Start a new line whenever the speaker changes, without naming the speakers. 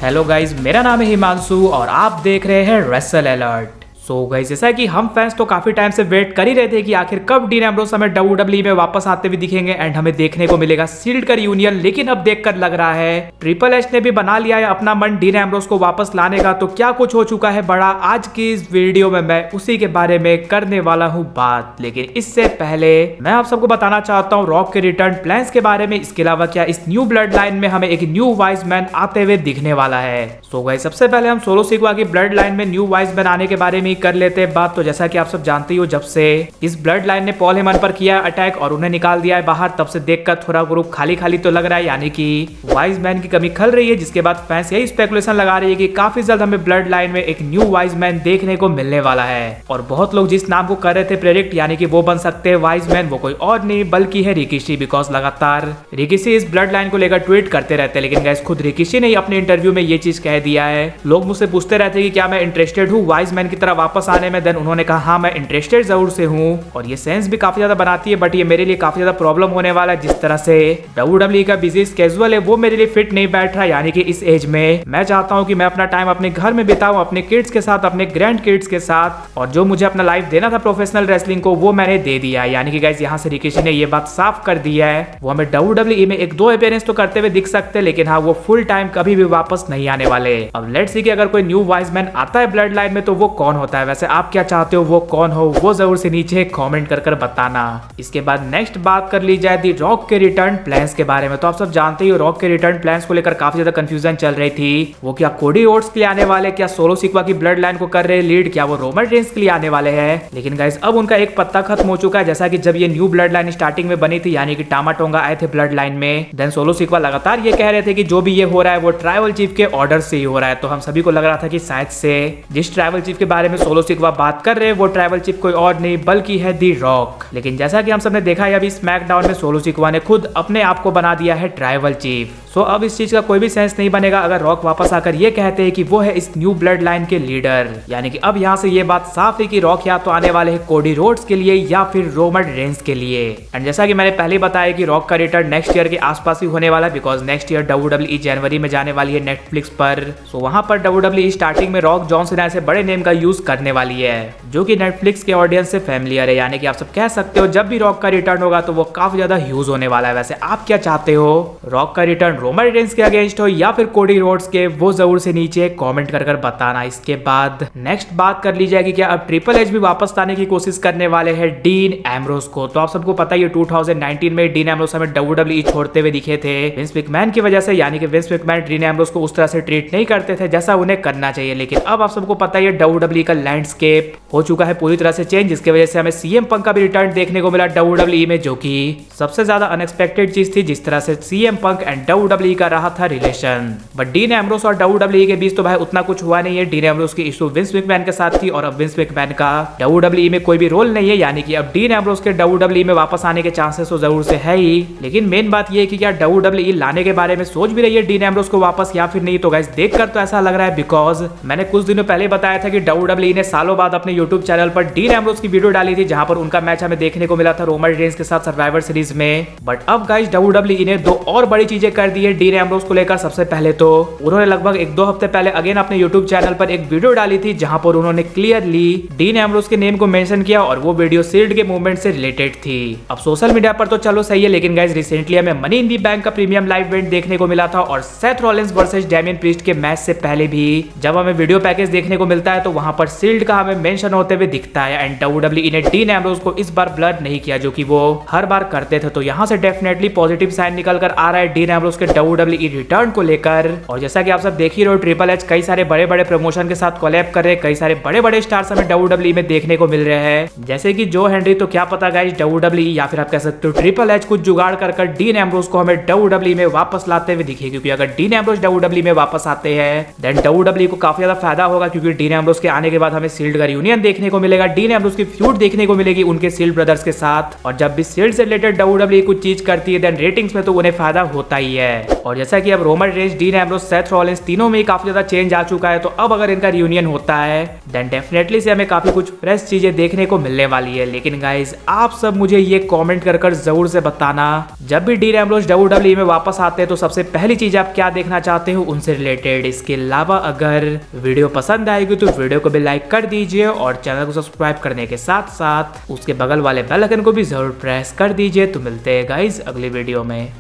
Hello guys, मेरा नाम है हिमांशु और आप देख रहे हैं रेसल अलर्ट। सो गाइस, जैसा कि हम फैंस तो काफी टाइम से वेट कर ही रहे थे कि आखिर कब डीन एम्ब्रोस हमें WWE में वापस आते हुए दिखेंगे एंड हमें देखने को मिलेगा शील्ड का रियूनियन। लेकिन अब देखकर लग रहा है ट्रिपल एच ने भी बना लिया है अपना मन डीन एम्ब्रोस को वापस लाने का। तो क्या कुछ हो चुका है बड़ा आज की इस वीडियो में मैं उसी के बारे में करने वाला हूँ बात। लेकिन इससे पहले मैं आप सबको बताना चाहता हूँ रॉक के रिटर्न प्लान्स के बारे में। इसके अलावा क्या इस न्यू ब्लड लाइन में हमें एक न्यू वाइज मैन आते हुए दिखने वाला है। सो गाइस, सबसे पहले हम सोलो सिक्वा की ब्लड लाइन में न्यू वाइज मैन आने के बारे में कर लेते हैं बात। तो जैसा कि आप सब जानते हो, जब से इस ब्लड लाइन ने पॉल हेमन पर किया अटैक और उन्हें निकाल दिया है बाहर, तब से देखकर थोड़ा ग्रुप खाली खाली तो लग रहा है, यानी कि वाइज मैन की कमी खल रही है। जिसके बाद फैंस यही स्पेकुलेशन लगा रही है कि काफी जल्द हमें ब्लड लाइन में एक न्यू वाइज मैन देखने को मिलने वाला है। और बहुत लोग जिस नाम को कर रहे थे प्रेडिक्ट, यानी कि वो बन सकते हैं वाइज मैन, वो कोई और नहीं बल्कि है रिकिशी। बिकॉज लगातार रिकिशी इस ब्लड लाइन को लेकर ट्वीट करते रहते हैं। लेकिन गाइस, खुद रिकिशी ने अपने इंटरव्यू में ये चीज कह दिया है। लोग मुझसे पूछते रहते हैं कि क्या मैं इंटरेस्टेड हूँ वाइज मैन की तरह वापस आने में। देन उन्होंने कहा हाँ, मैं इंटरेस्टेड जरूर से हूँ। और ये सेंस भी काफी ज्यादा बनाती है, बट ये मेरे लिए काफी ज्यादा प्रॉब्लम होने वाला है। जिस तरह से WWE का बिजी स्केड्यूल है वो मेरे लिए फिट नहीं बैठ रहा। यानी कि इस एज में मैं चाहता हूँ कि मैं अपना टाइम अपने घर में बिताऊं, अपने किड्स के साथ, अपने ग्रैंड किड्स के साथ। और जो मुझे अपना लाइफ देना था प्रोफेशनल रेसलिंग को, वो मैंने दे दिया है। यानी कि गाइस, यहाँ से रिकिशी ने ये बात साफ कर दिया है वो हमें WWE में एक दो अपीयरेंस तो करते हुए दिख सकते हैं, लेकिन हाँ, वो फुल टाइम कभी भी वापस नहीं आने वाले। अब लेट्स सी कि अगर कोई न्यू वाइज मैन आता है ब्लड लाइन में तो वो कौन होता है। वैसे आप क्या चाहते हो वो कौन हो, वो जरूर से नीचे कमेंट कर बताना। इसके बाद नेक्स्ट बात कर ली जाए दी रॉक के रिटर्न प्लान्स के बारे में। तो आप सब जानते ही हो रॉक के रिटर्न प्लान्स को लेकर काफी ज्यादा कंफ्यूजन चल रही थी। वो क्या कोडी रोड्स के लिए आने वाले, क्या सोलो सिक्वा की ब्लड लाइन को कर रहे लीड, क्या वो रोमन रेंस के लिए आने वाले हैं। लेकिन गाइस, अब उनका एक पत्ता खत्म हो चुका है। जैसा कि जब ये न्यू ब्लड लाइन स्टार्टिंग में बनी थी, यानी कि टामा टोंगा आए थे ब्लड लाइन में, देन सोलो सिक्वा लगातार ये कह रहे थे कि जो भी ये हो रहा है वो ट्राइबल चीफ के ऑर्डर से ही हो रहा है। तो हम सभी को लग रहा था कि शायद से जिस ट्राइबल चीफ के बारे में सोलो सिक्वा बात कर रहे हैं वो ट्राइबल चीफ कोई और नहीं बल्कि है दी रॉक। लेकिन जैसा कि हम सबने देखा है, अभी स्मैकडाउन में सोलो सिक्वा ने खुद अपने आप को बना दिया है ट्राइबल चीफ। सो अब इस चीज का कोई भी सेंस नहीं बनेगा अगर रॉक वापस आकर ये कहते हैं कि वो है इस न्यू ब्लड लाइन के लीडर। यानी कि अब यहाँ से ये बात साफ है कि रॉक या तो आने वाले हैं कोडी रोड्स के लिए या फिर रोमन रेंस के लिए। एंड जैसा कि मैंने पहले बताया कि रॉक का रिटर्न नेक्स्ट ईयर के आसपास ही होने वाला है, बिकॉज नेक्स्ट ईयर WWE जनवरी में जाने वाली है नेटफ्लिक्स पर। सो वहां पर WWE स्टार्टिंग में रॉक जॉन सीना ऐसे बड़े नेम का यूज करने वाली है जो कि नेटफ्लिक्स के ऑडियंस से फैमिलियर है। यानी कि आप सब कह सकते हो जब भी रॉक का रिटर्न होगा तो वो काफी ज्यादा ह्यूज होने वाला है। वैसे आप क्या चाहते हो, रॉक का रिटर्न रोमन रेंस के अगेंस्ट हो या फिर कोडी रोड्स के, वो जरूर से नीचे कमेंट कर बताना। इसके बाद नेक्स्ट बात कर ली जाएगी क्या अब ट्रिपल एच भी वापस लाने की कोशिश करने वाले हैं डीन एम्ब्रोस को। तो आप सबको पता ही है 2019 में डीन एम्ब्रोस हमें WWE छोड़ते हुए दिखे थे विंस मैकमैन की वजह से। यानी कि विंस मैकमैन डीन एम्ब्रोस को उस तरह से ट्रीट नहीं करते थे जैसा उन्हें करना चाहिए। लेकिन अब आप सबको पता ही है WWE का लैंडस्केप हो चुका है पूरी तरह से चेंज, जिसकी वजह से हमें CM पंक का भी रिटर्न देखने को मिला WWE में, जो कि सबसे ज्यादा अनएक्सपेक्टेड चीज थी। जिस तरह से CM पंक एंड WWE का रहा था रिलेशन, बट डीन एम्ब्रोस और WWE के बीच तो भाई उतना कुछ हुआ नहीं है। डीन एम्ब्रोस की इशू विंस मैकमैन के साथ थी और अब विंस मैकमैन का WWE में कोई भी रोल नहीं है। यानी कि अब डीन एम्ब्रोस के WWE में वापस आने के चांसेस तो जरूर से है ही। लेकिन मेन बात यह है कि क्या WWE लाने के बारे में सोच भी रही है डीन एम्ब्रोस को वापस या फिर नहीं। तो गाइस, देखकर तो ऐसा लग रहा है, बिकॉज मैंने कुछ दिनों पहले बताया था कि WWE ने सालों बाद अपने यूट्यूब चैनल पर डीन एम्ब्रोस की वीडियो डाली थी जहां पर उनका मैच हमें देखने को मिला था रोमन रेंस के साथ सर्वाइवर सीरीज में। बट अब गाइस, WWE ने दो और बड़ी चीजें कर दी है डीन एम्ब्रोस को लेकर। सबसे पहले तो उन्होंने लगभग एक दो हफ्ते पहले अगेन अपने यूट्यूब चैनल पर एक वीडियो डाली थी जहां पर उन्होंने क्लियरली डीन एम्ब्रोस के नेम को मेंशन किया और वो वीडियो शील्ड के मूवमेंट से रिलेटेड थी। अब सोशल मीडिया पर तो चलो सही है, लेकिन गाइस रिसेंटली हमें मनी इन दी बैंक का प्रीमियम लाइव इवेंट देखने को मिला था और Seth Rollins versus Damien priest के मैच से पहले भी जब हमें वीडियो पैकेज देखने को मिलता है तो वहां पर शील्ड का हमें मेंशन होते हुए दिखता है। एंड WWE ने डीन एम्ब्रोस को इस बार ब्लड नहीं किया जो कि वो हर बार करते थे। तो यहाँ से डेफिनेटली पॉजिटिव साइन निकल कर आ रहा है डीन एम्ब्रोस के WWE रिटर्न को लेकर। और जैसा कि आप सब देख ही रहे हो, ट्रिपल एच कई सारे बड़े बड़े प्रमोशन के साथ कोलैब कर रहे हैं, कई सारे बड़े बड़े स्टार्स हमें WWE में देखने को मिल रहे हैं जैसे कि जो हेनरी। तो क्या पता गाइस, WWE या फिर आप कह सकते हो ट्रिपल एच कुछ जुगाड़ कर डीन एम्ब्रोस को हमें WWE में वापस लाते हुए दिखे। क्योंकि अगर डीन एम्ब्रोस WWE में वापस आते हैं देन WWE को काफी ज्यादा फायदा होगा, क्योंकि डीन एम्ब्रोस के आने के बाद हमें शील्ड का रियूनियन देखने को मिलेगा, डीन एम्ब्रोस की फ्यूड देखने को मिलेगी उनके शील्ड ब्रदर्स के साथ। और जब भी शील्ड से रिलेटेड WWE कुछ चीज करती है देन रेटिंग्स में तो उन्हें फायदा होता ही है। और जैसा कि अब Roman Reigns, dean Ambrose, Seth Rollins तीनों में ही काफी ज्यादा चेंज आ चुका है, तो अब अगर इनका रियूनियन होता है देन डेफिनेटली से हमें काफी कुछ फ्रेश चीजें देखने को मिलने वाली है। लेकिन गाइस आप सब मुझे ये कमेंट कर जरूर से बताना, जब भी डीन एम्ब्रोस WWE में वापस आते हैं तो सबसे पहली चीज आप क्या देखना चाहते हो उनसे रिलेटेड। इसके अलावा अगर वीडियो पसंद आएगी तो वीडियो को भी लाइक कर दीजिए और चैनल को सब्सक्राइब करने के साथ साथ उसके बगल वाले बेल आइकन को भी जरूर प्रेस कर दीजिए। तो मिलते हैं गाइस अगली वीडियो में।